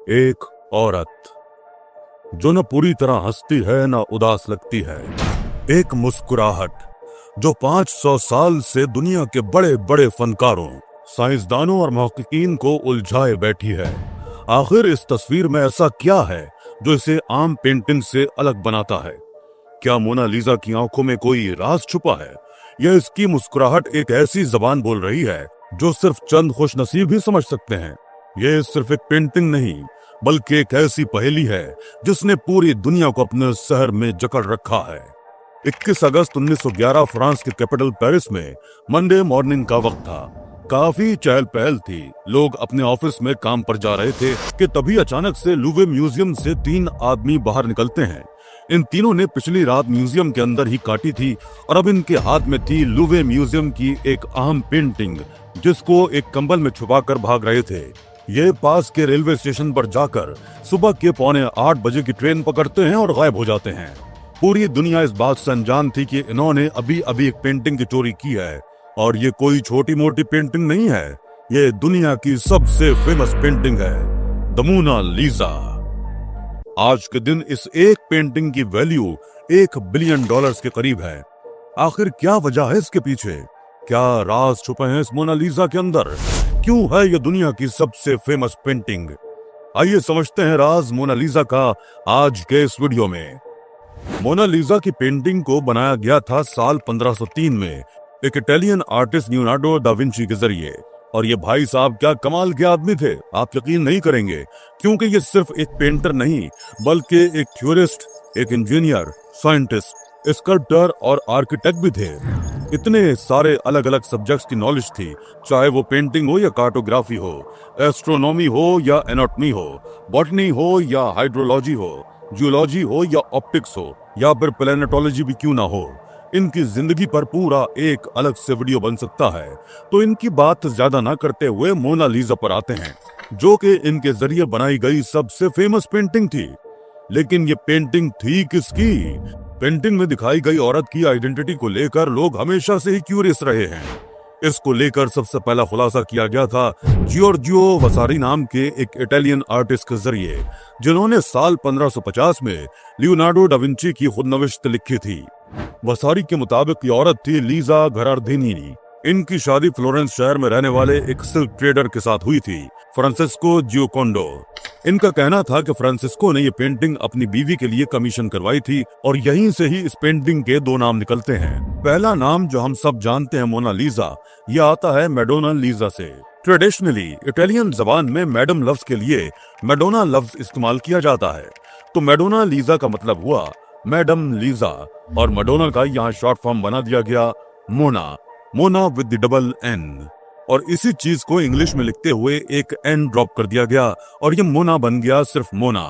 एक औरत जो न पूरी तरह हंसती है न उदास लगती है। एक मुस्कुराहट जो 500 साल से दुनिया के बड़े बड़े फनकारों, साइंसदानों और मुहक्किकीन को उलझाए बैठी है। आखिर इस तस्वीर में ऐसा क्या है जो इसे आम पेंटिंग से अलग बनाता है? क्या मोनालिसा की आंखों में कोई राज छुपा है, या इसकी मुस्कुराहट एक ऐसी जबान बोल रही है जो सिर्फ चंद खुशनसीब ही समझ सकते हैं? ये सिर्फ एक पेंटिंग नहीं, बल्कि एक ऐसी पहेली है जिसने पूरी दुनिया को अपने शहर में जकड़ रखा है। 21 अगस्त 1911 फ्रांस के कैपिटल पेरिस में मंडे मॉर्निंग का वक्त था। काफी चहल पहल थी, लोग अपने ऑफिस में काम पर जा रहे थे कि तभी अचानक से लूवे म्यूजियम से 3 आदमी बाहर निकलते हैं। इन तीनों ने पिछली रात म्यूजियम के अंदर ही काटी थी और अब इनके हाथ में थी लूवे म्यूजियम की एक अहम पेंटिंग, जिसको एक कंबल में छुपाकर भाग रहे थे। ये पास के रेलवे स्टेशन पर जाकर सुबह के 7:45 बजे की ट्रेन पकड़ते हैं और गायब हो जाते हैं। पूरी दुनिया इस बात से अनजान थी कि इन्होंने अभी अभी एक पेंटिंग की चोरी की है, और ये कोई छोटी मोटी पेंटिंग नहीं है, ये दुनिया की सबसे फेमस पेंटिंग है, द मोनालिसा। आज के दिन इस एक पेंटिंग की वैल्यू $1 बिलियन के करीब है। आखिर क्या वजह है इसके पीछे? क्या राज छुपे हैं इस मोनालिसा के अंदर? क्यों है ये दुनिया की सबसे फेमस पेंटिंग? आइए समझते हैं राज मोनालिसा का आज के इस वीडियो में। मोनालिसा की पेंटिंग को बनाया गया था साल 1503 में एक Italian artist Leonardo da Vinci के जरिए। और ये भाई साहब क्या कमाल के आदमी थे, आप यकीन नहीं करेंगे, क्योंकि ये सिर्फ एक पेंटर नहीं बल्कि एक थ्योरिस्ट, एक इंजीनियर, साइंटिस्ट, स्कल्पटर और आर्किटेक्ट भी थे। इतने सारे अलग अलग सब्जेक्ट्स की नॉलेज थी, चाहे वो पेंटिंग हो या कार्टोग्राफी हो, एस्ट्रोनॉमी हो या एनाटॉमी हो, बॉटनी हो या हाइड्रोलॉजी हो, जियोलॉजी हो या ऑप्टिक्स हो, या फिर प्लैनेटोलॉजी भी क्यों ना हो। इनकी जिंदगी पर पूरा एक अलग से वीडियो बन सकता है। तो इनकी बात ज्यादा ना करते हुए मोनालिसा पर आते हैं, जो कि इनके जरिए बनाई गई सबसे फेमस पेंटिंग थी। लेकिन ये पेंटिंग थी किसकी? पेंटिंग में दिखाई गई औरत की आइडेंटिटी को लेकर लोग हमेशा से ही क्यूरियस रहे हैं। इसको लेकर सबसे पहला खुलासा किया गया था जियोर्जियो वसारी नाम के एक इटालियन आर्टिस्ट के जरिए, जिन्होंने साल 1550 में लियोनार्डो डा विंची की खुदनविश्त लिखी थी। वसारी के मुताबिक ये औरत थी लीजा घरार्डिनी। इनकी शादी फ्लोरेंस शहर में रहने वाले एक सिल्क ट्रेडर के साथ हुई थी, फ्रांसिस्को जियोकोंडो। इनका कहना था कि फ्रांसिस्को ने ये पेंटिंग अपनी बीवी के लिए कमीशन करवाई थी, और यहीं से ही इस पेंटिंग के 2 नाम निकलते हैं। पहला नाम जो हम सब जानते हैं मोनालिसा, यह आता है मैडोना लीजा से। ट्रेडिशनली इटालियन जबान में मैडम लफ्ज के लिए मैडोना लफ्ज इस्तेमाल किया जाता है, तो मैडोना लीजा का मतलब हुआ मैडम लीजा, और मैडोना का यहाँ शॉर्ट फॉर्म बना दिया गया Mona, Mona with the double N. और इसी चीज को इंग्लिश में लिखते हुए एक एन ड्रॉप कर दिया गया और ये मोना बन गया सिर्फ मोना।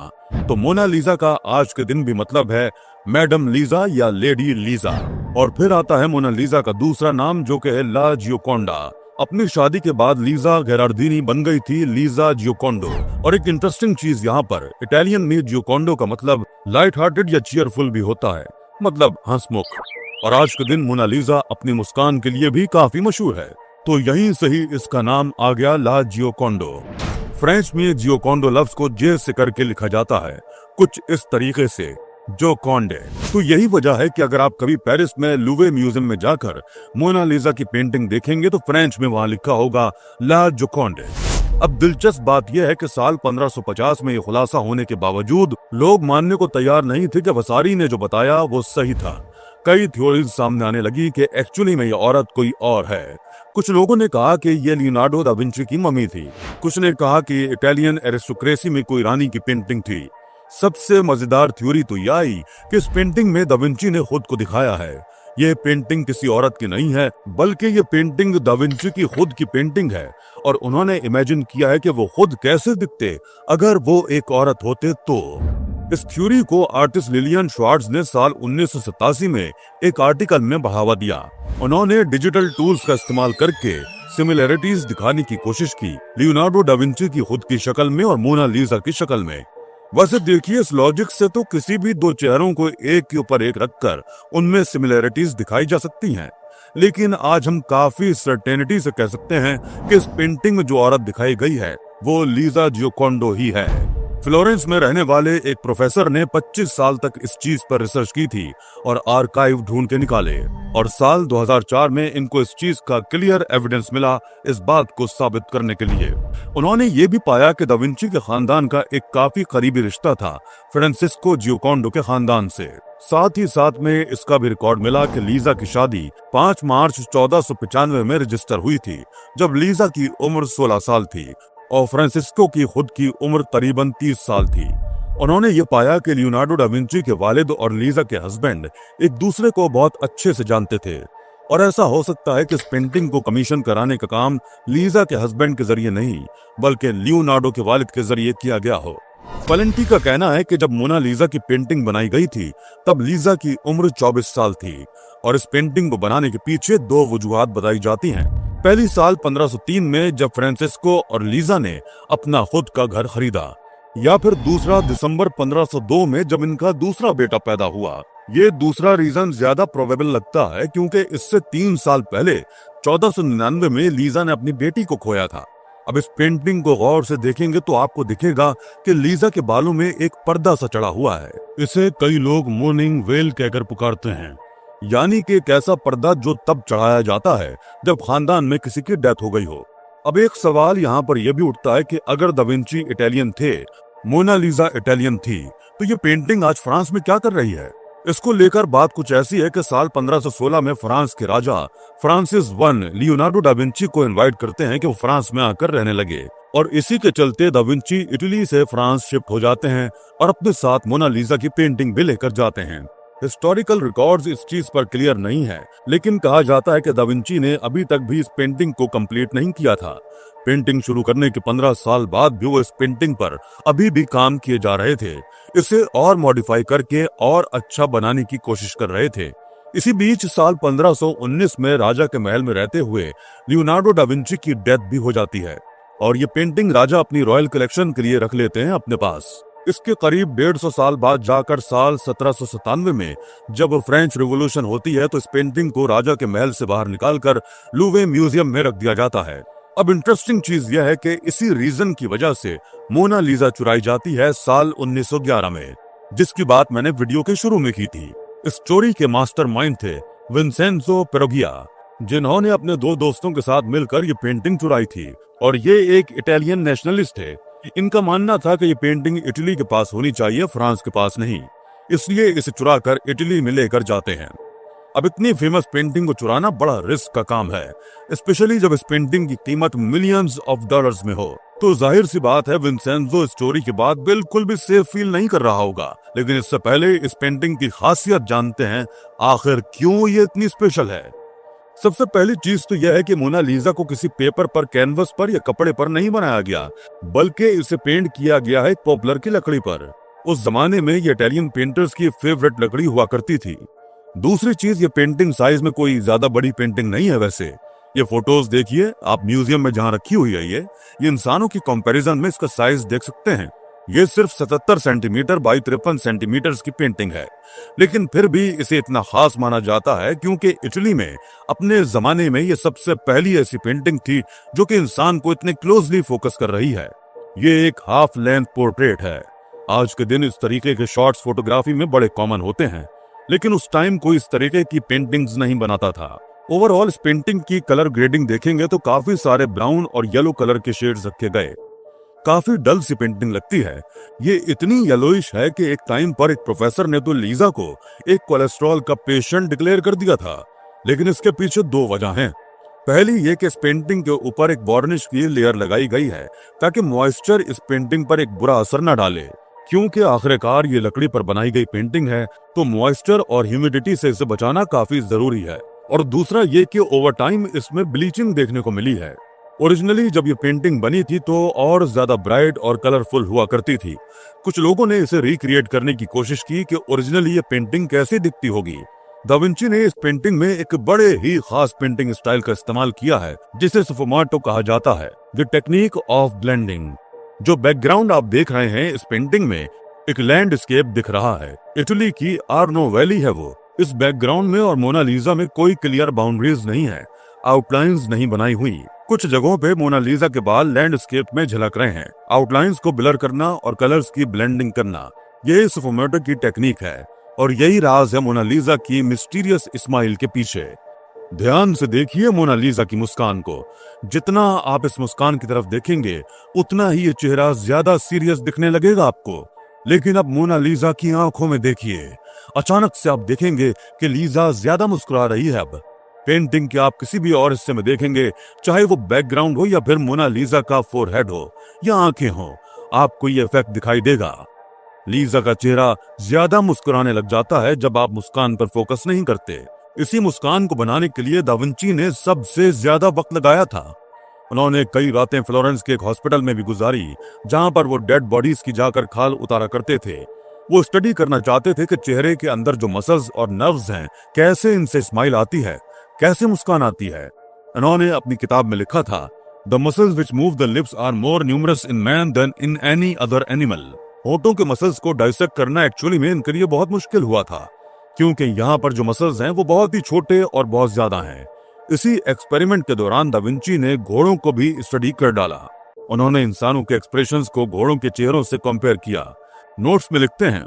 तो मोनालिसा का आज के दिन भी मतलब है मैडम लीजा या लेडी लीजा। और फिर आता है मोनालिसा का दूसरा नाम, जो कि है ला जियोकोंडा। अपनी शादी के बाद लीजा घरार्डिनी बन गई थी लीजा जियोकोंडो। और एक इंटरेस्टिंग चीज यहाँ पर, इटालियन में जियोकोंडो का मतलब लाइट हार्टेड या चीयरफुल भी होता है, मतलब हंसमुख। और आज के दिन मोनालिसा अपनी मुस्कान के लिए भी काफी मशहूर है, तो यहीं से ही इसका नाम आ गया ला जियोकोंडो। फ्रेंच में जियोकोंडो लफ्ज को जे से करके लिखा जाता है, कुछ इस तरीके से, जो कॉन्डे। तो यही वजह है कि अगर आप कभी पेरिस में लूवे म्यूजियम में जाकर मोनालिसा की पेंटिंग देखेंगे तो फ्रेंच में वहां लिखा होगा ला जोकोंडे। अब दिलचस्प बात यह है कि साल 1550 में यह खुलासा होने के बावजूद लोग मानने को तैयार नहीं थे कि वसारी ने जो बताया वो सही था। कई थ्योरीज सामने आने लगी कि एक्चुअली में ये औरत कोई और है। कुछ लोगों ने कहा कि ये लियोनार्डो दा विंची की मम्मी थी, कुछ ने कहा कि इटालियन एरिस्टोक्रेसी में कोई रानी की पेंटिंग थी। सबसे मजेदार थ्योरी तो यह आई कि इस पेंटिंग में दा विंची ने खुद को दिखाया है। ये पेंटिंग किसी औरत की नहीं है, बल्कि ये पेंटिंग दा विंची की खुद की पेंटिंग है, और उन्होंने इमेजिन किया है कि वो खुद कैसे दिखते अगर वो एक औरत होते तो। इस थ्योरी को आर्टिस्ट लिलियन श्वार्ट्ज ने साल 1987 में एक आर्टिकल में बढ़ावा दिया। उन्होंने डिजिटल टूल्स का इस्तेमाल करके सिमिलैरिटीज दिखाने की कोशिश की, लियोनार्डो डा विंची की खुद की शक्ल में और मोनालिसा की शक्ल में। वैसे देखिए, इस लॉजिक से तो किसी भी 2 चेहरों को एक के ऊपर एक रखकर उनमें सिमिलैरिटीज दिखाई जा सकती हैं, लेकिन आज हम काफी सर्टेनिटी से कह सकते हैं कि इस पेंटिंग में जो औरत दिखाई गई है वो लीजा जियोकोंडो ही है। फ्लोरेंस में रहने वाले एक प्रोफेसर ने 25 साल तक इस चीज पर रिसर्च की थी और आर्काइव ढूंढ के निकाले, और साल 2004 में इनको इस चीज का क्लियर एविडेंस मिला इस बात को साबित करने के लिए। उन्होंने ये भी पाया कि दा विंची के खानदान का एक काफी करीबी रिश्ता था फ्रांसिस्को जियोकोंडो के खानदान से। साथ ही साथ में इसका भी रिकॉर्ड मिला कि लीजा की शादी 5 मार्च 1495 में रजिस्टर हुई थी, जब लीजा की उम्र 16 साल थी और फ्रांसिस्को की खुद की उम्र करीबन 30 साल थी। उन्होंने ये पाया कि लियोनार्डो दा विंची के वालिद और लीजा के हस्बैंड एक दूसरे को बहुत अच्छे से जानते थे, और ऐसा हो सकता है कि इस पेंटिंग को कमीशन कराने का काम लीजा के हस्बैंड के जरिए नहीं बल्कि लियोनार्डो के वालिद के जरिए किया गया हो। वैलेंटी का कहना है कि जब मोनालिसा की पेंटिंग बनाई गई थी तब लीजा की उम्र 24 साल थी, और इस पेंटिंग को बनाने के पीछे 2 वजूहात बताई जाती हैं। पहली साल 1503 में जब फ्रांसिस्को और लीजा ने अपना खुद का घर खरीदा, या फिर दूसरा दिसंबर 1502 में जब इनका दूसरा बेटा पैदा हुआ। ये दूसरा रीजन ज्यादा प्रोबेबल लगता है क्योंकि इससे 3 साल पहले 1499 में लीजा ने अपनी बेटी को खोया था। अब इस पेंटिंग को गौर से देखेंगे तो आपको दिखेगा कि लीजा के बालों में एक पर्दा सा चढ़ा हुआ है। इसे कई लोग मोर्निंग वेल कहकर पुकारते हैं, यानी कि एक ऐसा पर्दा जो तब चढ़ाया जाता है जब खानदान में किसी की डेथ हो गई हो। अब एक सवाल यहाँ पर यह भी उठता है कि अगर दा विंची इटालियन थे, मोनालिसा इटालियन थी, तो ये पेंटिंग आज फ्रांस में क्या कर रही है? इसको लेकर बात कुछ ऐसी है कि साल 1516 में फ्रांस के राजा Francis I Leonardo da Vinci को इनवाइट करते हैं कि वो फ्रांस में आकर रहने लगे, और इसी के चलते दा विंची इटली से फ्रांस शिफ्ट हो जाते हैं और अपने साथ मोनालिसा की पेंटिंग भी लेकर जाते हैं। हिस्टोरिकल रिकॉर्ड्स इस चीज पर क्लियर नहीं है, लेकिन कहा जाता है कि दा विंची ने अभी तक भी इस पेंटिंग को कंप्लीट नहीं किया था। पेंटिंग शुरू करने के 15 साल बाद भी वो इस पेंटिंग पर अभी भी काम किए जा रहे थे, इसे और मॉडिफाई करके और अच्छा बनाने की कोशिश कर रहे थे। इसी बीच साल 1519 में राजा के महल में रहते हुए लियोनार्डो दा विंची की डेथ भी हो जाती है, और ये पेंटिंग राजा अपनी रॉयल कलेक्शन के लिए रख लेते हैं अपने पास। इसके करीब 150 साल बाद जाकर साल 1797 में जब फ्रेंच रिवॉल्यूशन होती है तो इस पेंटिंग को राजा के महल से बाहर निकालकर लूवे म्यूजियम में रख दिया जाता है। अब इंटरेस्टिंग चीज यह है कि इसी रीजन की वजह से मोनालिसा चुराई जाती है साल 1911 में, जिसकी बात मैंने वीडियो के शुरू में की थी। इस स्टोरी के मास्टरमाइंड थे विंसेंजो पेरोगिया, जिन्होंने अपने 2 दोस्तों के साथ मिलकर ये पेंटिंग चुराई थी, और ये एक इटालियन नेशनलिस्ट थे। इनका मानना था कि ये पेंटिंग इटली के पास होनी चाहिए, फ्रांस के पास नहीं, इसलिए इसे चुरा कर इटली में लेकर जाते हैं। अब इतनी फेमस पेंटिंग को चुराना बड़ा रिस्क का काम है, स्पेशली जब इस पेंटिंग की कीमत मिलियंस ऑफ डॉलर्स में हो। तो जाहिर सी बात है विंसेंजो स्टोरी के बाद बिल्कुल भी सेफ फील नहीं कर रहा होगा। लेकिन इससे पहले इस पेंटिंग की खासियत जानते हैं, आखिर क्यों ये इतनी स्पेशल है। सबसे पहली चीज तो यह है कि मोनालिसा को किसी पेपर पर, कैनवस पर या कपड़े पर नहीं बनाया गया, बल्कि इसे पेंट किया गया है पॉपुलर की लकड़ी पर। उस जमाने में ये इटालियन पेंटर्स की फेवरेट लकड़ी हुआ करती थी। दूसरी चीज, ये पेंटिंग साइज में कोई ज्यादा बड़ी पेंटिंग नहीं है। वैसे ये फोटोज देखिए आप म्यूजियम में जहां रखी हुई है, ये इंसानों की कंपैरिजन में इसका साइज देख सकते हैं। ये सिर्फ 77 सेंटीमीटर बाई 53 सेंटीमीटर की पेंटिंग है, लेकिन फिर भी इसे इतना खास माना जाता है क्योंकि इटली में अपने जमाने में ये सबसे पहली ऐसी पेंटिंग थी जो कि इंसान को इतने क्लोजली फोकस कर रही है। ये एक हाफ लेंथ पोर्ट्रेट है। आज के दिन इस तरीके के शॉट्स फोटोग्राफी में बड़े कॉमन होते हैं, लेकिन उस टाइम कोई इस तरीके की पेंटिंग्स नहीं बनाता था। ओवरऑल इस पेंटिंग की कलर ग्रेडिंग देखेंगे तो काफी सारे ब्राउन और येलो कलर के शेड्स रखे गए। काफी डल सी पेंटिंग लगती है। ये इतनी येलोइश है कि एक टाइम पर एक प्रोफेसर ने तो लीजा को एक कोलेस्ट्रॉल का पेशेंट डिक्लेयर कर दिया था। लेकिन इसके पीछे 2 वजह हैं। पहली ये कि इस पेंटिंग के ऊपर एक वार्निश की लेयर लगाई गई है ताकि मॉइस्चर इस पेंटिंग पर एक बुरा असर न डाले, क्योंकि आखिरकार ये लकड़ी पर बनाई गई पेंटिंग है तो मॉइस्चर और ह्यूमिडिटी से इसे बचाना काफी जरूरी है। और दूसरा ये कि ओवर टाइम इसमें ब्लीचिंग देखने को मिली है। ओरिजिनली जब ये पेंटिंग बनी थी तो और ज्यादा ब्राइट और कलरफुल हुआ करती थी। कुछ लोगों ने इसे रिक्रिएट करने की कोशिश की कि ओरिजिनली ये पेंटिंग कैसे दिखती होगी। दा विंची ने इस पेंटिंग में एक बड़े ही खास पेंटिंग स्टाइल का इस्तेमाल किया है जिसे स्फुमाटो कहा जाता है, द टेक्निक ऑफ ब्लेंडिंग। जो बैकग्राउंड आप देख रहे हैं इस पेंटिंग में एक लैंडस्केप दिख रहा है, इटली की आर्नो वैली है वो। इस बैकग्राउंड में और मोनालिसा में कोई क्लियर बाउंड्रीज नहीं है, आउटलाइंस नहीं बनाई हुई। कुछ जगहों पे मोनालिसा के बाल लैंडस्केप में झलक रहे हैं। आउटलाइंस को ब्लर करना और कलर्स की ब्लेंडिंग करना, यही सुफोमेटो की टेक्निक है और यही राज है मोनालिसा की मिस्टीरियस स्माइल के पीछे। ध्यान से देखिए मोनालिसा की मुस्कान को। जितना आप इस मुस्कान की तरफ देखेंगे उतना ही ये चेहरा ज्यादा सीरियस दिखने लगेगा आपको। लेकिन अब मोनालिसा की आंखों में देखिए, अचानक से आप देखेंगे कि लीजा ज्यादा मुस्कुरा रही है। अब पेंटिंग के आप किसी भी और हिस्से में देखेंगे, चाहे वो बैकग्राउंड हो या फिर मोनालिसा का फोरहेड हो या आंखें हो, आपको ये इफेक्ट दिखाई देगा। लीजा का चेहरा ज्यादा मुस्कुराने लग जाता है जब आप मुस्कान पर फोकस नहीं करते। इसी मुस्कान को बनाने के लिए दा विंची ने सबसे ज्यादा वक्त लगाया था। उन्होंने कई रातें फ्लोरेंस के एक हॉस्पिटल में भी गुजारी, जहां पर वो डेड बॉडीज की जाकर खाल उतारा करते थे। वो स्टडी करना चाहते थे कि चेहरे के अंदर जो मसल्स और नर्व्स हैं, कैसे इनसे स्माइल आती है, कैसे मुस्कान आती है। उन्होंने अपनी किताब में लिखा था, the muscles which move the lips are more numerous in man than in any other animal. होठों के मसल्स को डाइसेक्ट करना एक्चुअली में इनके लिए बहुत मुश्किल हुआ था, क्योंकि यहाँ पर जो मसल्स हैं वो बहुत ही छोटे और बहुत ज्यादा हैं। इसी एक्सपेरिमेंट के दौरान दा विंची ने घोड़ों को भी स्टडी कर डाला। उन्होंने इंसानों के एक्सप्रेशंस को घोड़ों के चेहरों से कंपेयर किया। नोट्स में लिखते हैं,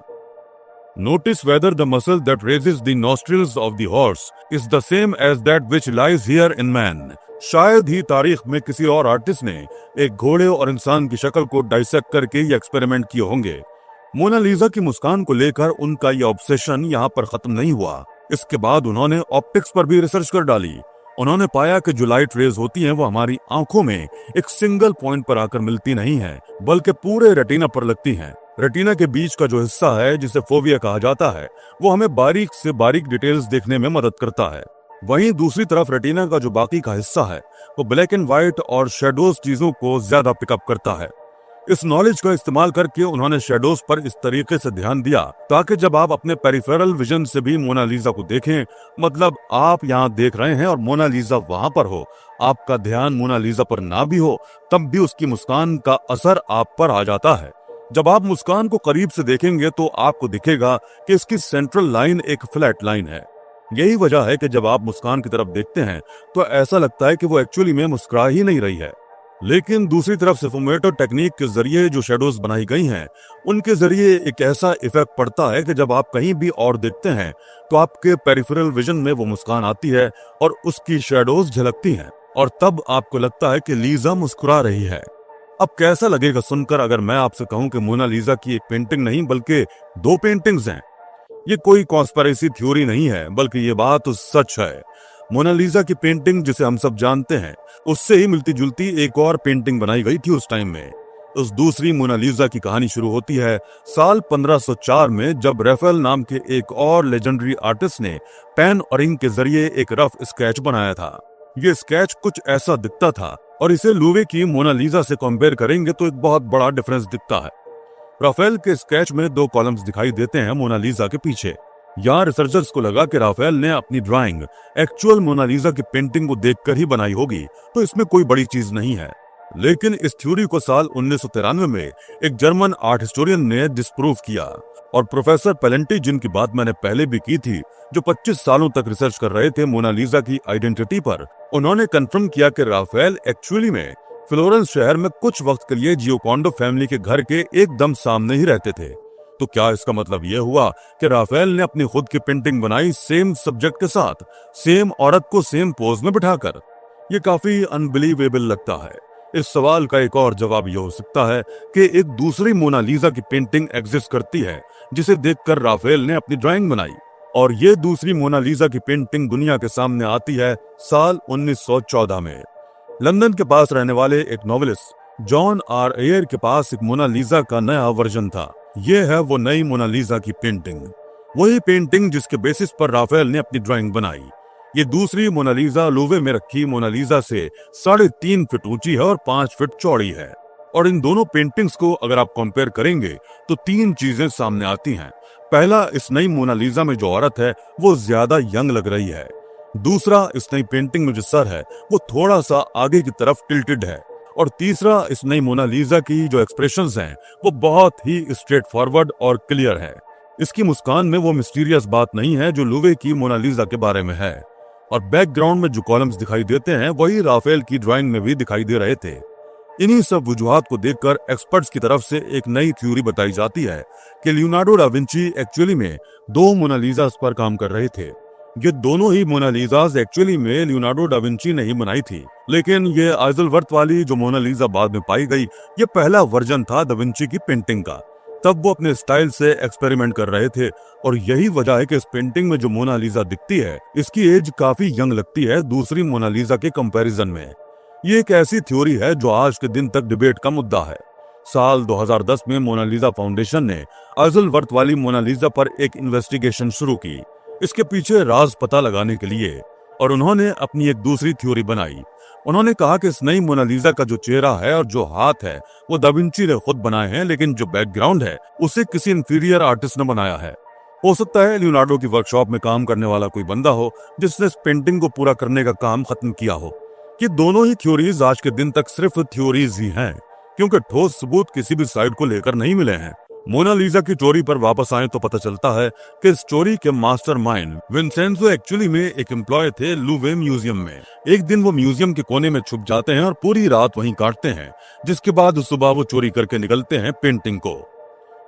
notice whether the muscle that raises the nostrils of the horse is the same as that which lies here in man. शायद ही तारीख में किसी और आर्टिस्ट ने एक घोड़े और इंसान की शक्ल को डाइसेक्ट करके ये एक्सपेरिमेंट किए होंगे। मोनालिसा की मुस्कान को लेकर उनका यह ऑब्सेशन यहाँ पर खत्म नहीं हुआ। इसके बाद उन्होंने ऑप्टिक्स पर भी रिसर्च कर डाली। उन्होंने पाया कि जो लाइट रेज होती हैं वो हमारी आंखों में एक सिंगल पॉइंट पर आकर मिलती नहीं है, बल्कि पूरे रेटिना पर लगती हैं। रेटिना के बीच का जो हिस्सा है, जिसे फोविया कहा जाता है, वो हमें बारीक से बारीक डिटेल्स देखने में मदद करता है। वहीं दूसरी तरफ रेटिना का जो बाकी का हिस्सा है, वो ब्लैक एंड व्हाइट और शेडोज चीजों को ज्यादा पिकअप करता है। इस नॉलेज का इस्तेमाल करके उन्होंने शेडोज पर इस तरीके से ध्यान दिया ताकि जब आप अपने पेरिफेरल विजन से भी मोनालिसा को देखें, मतलब आप यहाँ देख रहे हैं और मोनालिसा वहां पर हो, आपका ध्यान मोनालिसा पर ना भी हो, तब भी उसकी मुस्कान का असर आप पर आ जाता है। जब आप मुस्कान को करीब से देखेंगे तो आपको दिखेगा कि इसकी सेंट्रल लाइन एक फ्लैट लाइन है। यही वजह है कि जब आप मुस्कान की तरफ देखते हैं तो ऐसा लगता है कि वो एक्चुअली में मुस्कुरा ही नहीं रही है। लेकिन दूसरी तरफ सुफोमेटो टेक्निक के जरिए जो शेडोज बनाई गई हैं, उनके जरिए एक ऐसा इफेक्ट पड़ता है कि जब आप कहीं भी और देखते हैं तो आपके पेरिफेरल विजन में वो मुस्कान आती है और उसकी शेडोज झलकती हैं, और तब आपको लगता है कि लीजा मुस्कुरा रही है। अब कैसा लगेगा सुनकर अगर मैं आपसे कहूं कि मोनालिसा की एक पेंटिंग नहीं बल्कि दो पेंटिंग्स हैं। ये कोई कॉन्स्पिरेसी थ्योरी नहीं है, बल्कि ये बात सच है। मोनालिसा की पेंटिंग जिसे हम सब जानते हैं, उससे ही मिलती जुलती एक और पेंटिंग बनाई गई थी उस टाइम में। उस दूसरी मोनालिसा की कहानी शुरू होती है साल 1504 में, जब राफेल नाम के एक और लेजेंडरी आर्टिस्ट ने पेन और इंक के जरिए एक रफ स्केच बनाया था। ये स्केच कुछ ऐसा दिखता था, और इसे लूवे की मोनालिसा से कंपेयर करेंगे तो एक बहुत बड़ा डिफरेंस दिखता है। राफेल के स्केच में दो कॉलम्स दिखाई देते हैं मोनालिसा के पीछे। यहाँ रिसर्चर्स को लगा कि राफेल ने अपनी ड्राइंग एक्चुअल मोनालिसा की पेंटिंग को देखकर ही बनाई होगी, तो इसमें कोई बड़ी चीज नहीं है। लेकिन इस थ्योरी को साल 1993 में एक जर्मन आर्ट हिस्टोरियन ने डिस्प्रूव किया, और प्रोफेसर पेलेंटी, जिनकी बात मैंने पहले भी की थी, जो 25 सालों तक रिसर्च कर रहे थे मोनालिसा की आइडेंटिटी पर, उन्होंने कंफर्म किया कि राफेल एक्चुअली में फ्लोरेंस शहर में कुछ वक्त के लिए जियोकॉन्डो फैमिली के घर के एकदम सामने ही रहते थे। तो क्या इसका मतलब यह हुआ कि राफेल ने अपनी खुद की पेंटिंग बनाई सेम सब्जेक्ट के साथ, सेम औरत को सेम पोज में बिठाकर? ये काफी अनबिलीवेबल लगता है। इस सवाल का एक और जवाब यह हो सकता है कि एक दूसरी मोनालिसा की पेंटिंग एग्जिस्ट करती है, जिसे देखकर राफेल ने अपनी ड्राइंग बनाई, और ये दूसरी मोनालिसा की पेंटिंग दुनिया के सामने आती है साल 1914 में। लंदन के पास रहने वाले एक नॉवेलिस्ट जॉन आर एयर के पास एक मोनालिसा का नया वर्जन था। ये है वो नई मोनालिसा की पेंटिंग, वही पेंटिंग जिसके बेसिस पर राफेल ने अपनी ड्राइंग बनाई। ये दूसरी मोनालिसा लूवे में रखी मोनालिसा से 3.5 फीट ऊंची है और 5 फीट चौड़ी है। और इन दोनों पेंटिंग्स को अगर आप कंपेयर करेंगे तो 3 चीजें सामने आती हैं। पहला, इस नई मोनालिसा में जो औरत है वो ज्यादा यंग लग रही है। दूसरा, इस नई पेंटिंग में जो सर है वो थोड़ा सा आगे की तरफ टिल्टेड है। और तीसरा, इस नई मोनालिसा की जो एक्सप्रेशंस हैं वो बहुत ही स्ट्रेट फॉरवर्ड और क्लियर है। इसकी मुस्कान में वो मिस्टीरियस बात नहीं है जो लूवे की मोनालिसा के बारे में है। और बैकग्राउंड में जो कॉलम्स दिखाई देते हैं वही राफेल की ड्राइंग में भी दिखाई दे रहे थे। इन्हीं सब वजूहात को देखकर एक्सपर्ट्स की तरफ से एक नई थ्योरी बताई जाती है कि लियोनार्डो डा विंची एक्चुअली में दो मोनालिसास पर काम कर रहे थे। ये दोनों ही मोनालिसास एक्चुअली में लियोनार्डो डा विंची ने ही बनाई थी, लेकिन ये आइजलवर्थ वाली जो मोनालिसा बाद में पाई गई, ये पहला वर्जन था दा विंची की पेंटिंग का। तब वो अपने स्टाइल से एक्सपेरिमेंट कर रहे थे और यही वजह है कि इस पेंटिंग में जो मोनालिसा दिखती है इसकी एज काफी यंग लगती है दूसरी मोनालिसा के कंपैरिजन में। ये एक ऐसी थ्योरी है जो आज के दिन तक डिबेट का मुद्दा है। साल 2010 में मोनालिसा फाउंडेशन ने आइजलवर्थ वाली मोनालिसा पर एक इन्वेस्टिगेशन शुरू की, इसके पीछे राज पता लगाने के लिए, और उन्होंने अपनी एक दूसरी थ्योरी बनाई। उन्होंने कहा कि इस नई मोनालिसा का जो चेहरा है और जो हाथ है वो दा विंची ने खुद बनाए हैं, लेकिन जो बैकग्राउंड है उसे किसी इंफीरियर आर्टिस्ट ने बनाया है। हो सकता है लियोनार्डो की वर्कशॉप में काम करने वाला कोई बंदा हो जिसने इस पेंटिंग को पूरा करने का काम खत्म किया हो। कि दोनों ही थ्योरीज आज के दिन तक सिर्फ थ्योरीज ही हैं, क्योंकि ठोस सबूत किसी भी साइड को लेकर नहीं मिले हैं। मोनालिसा की चोरी पर वापस आए तो पता चलता है कि इस चोरी के मास्टरमाइंड विंसेंजो एक्चुअली में एक एम्प्लॉय थे लूवे म्यूजियम में। एक दिन वो म्यूजियम के कोने में छुप जाते हैं और पूरी रात वहीं काटते हैं, जिसके बाद सुबह वो चोरी करके निकलते हैं पेंटिंग को।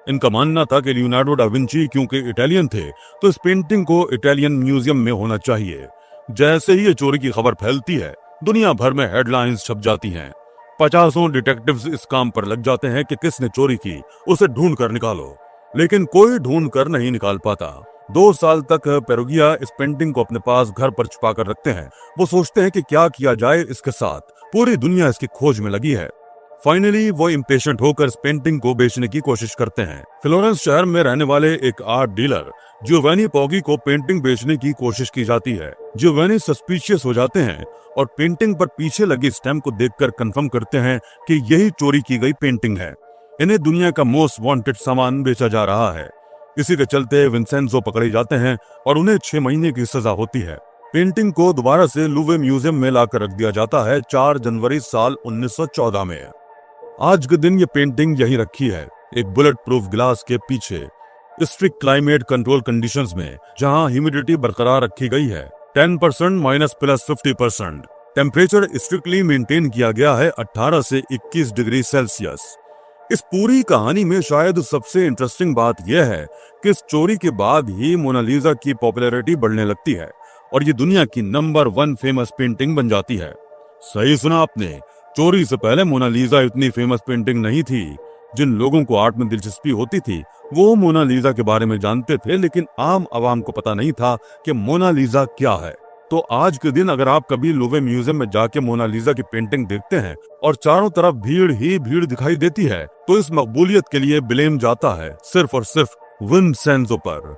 इनका मानना था कि लियोनार्डो डा विंची क्योंकि इटालियन थे तो इस पेंटिंग को इटालियन म्यूजियम में होना चाहिए। जैसे ही ये चोरी की खबर फैलती है दुनिया भर में हेडलाइंस छप जाती हैं। 50 डिटेक्टिव्स इस काम पर लग जाते हैं कि किसने चोरी की उसे ढूंढ कर निकालो, लेकिन कोई ढूंढ कर नहीं निकाल पाता। 2 साल तक पेरुगिया इस पेंटिंग को अपने पास घर पर छुपा कर रखते हैं। वो सोचते हैं कि क्या किया जाए इसके साथ। पूरी दुनिया इसकी खोज में लगी है। फाइनली वो इम्पेशेंट होकर इस पेंटिंग को बेचने की कोशिश करते हैं। फ्लोरेंस शहर में रहने वाले एक आर्ट डीलर जियोवेनी पोगी को पेंटिंग बेचने की कोशिश की जाती है। जियोवेनी सस्पिशियस हो जाते हैं और पेंटिंग पर पीछे लगी स्टैम्प को देखकर कंफर्म करते हैं कि यही चोरी की गई पेंटिंग है। इन्हें दुनिया का मोस्ट वांटेड सामान बेचा जा रहा है। इसी के चलते विंसेंजो पकड़े जाते हैं और उन्हें 6 महीने की सजा होती है। पेंटिंग को दोबारा से लूवे म्यूजियम में लाकर रख दिया जाता है 4 जनवरी साल 1914 में। आज के दिन ये पेंटिंग यहीं रखी है, एक बुलेट प्रूफ ग्लास के पीछे, स्ट्रिक्ट क्लाइमेट कंट्रोल कंडीशंस में, जहां ह्यूमिडिटी बरकरार रखी गई है 10% -+50%। टेम्परेचर स्ट्रिक्टली मेंटेन किया गया है 18 से 21 डिग्री सेल्सियस। इस पूरी कहानी में शायद सबसे इंटरेस्टिंग बात यह है कि इस चोरी के बाद ही मोनालिसा की पॉपुलैरिटी बढ़ने लगती है और ये दुनिया की नंबर 1 फेमस पेंटिंग बन जाती है। सही सुना आपने, चोरी से पहले मोनालिसा इतनी फेमस पेंटिंग नहीं थी। जिन लोगों को आर्ट में दिलचस्पी होती थी वो मोनालिसा के बारे में जानते थे, लेकिन आम आवाम को पता नहीं था कि मोनालिसा क्या है। तो आज के दिन अगर आप कभी लूवे म्यूजियम में जाके मोनालिसा की पेंटिंग देखते हैं और चारों तरफ भीड़ ही भीड़ दिखाई देती है, तो इस मकबूलियत के लिए ब्लेम जाता है सिर्फ और सिर्फ विंसेंजो पर।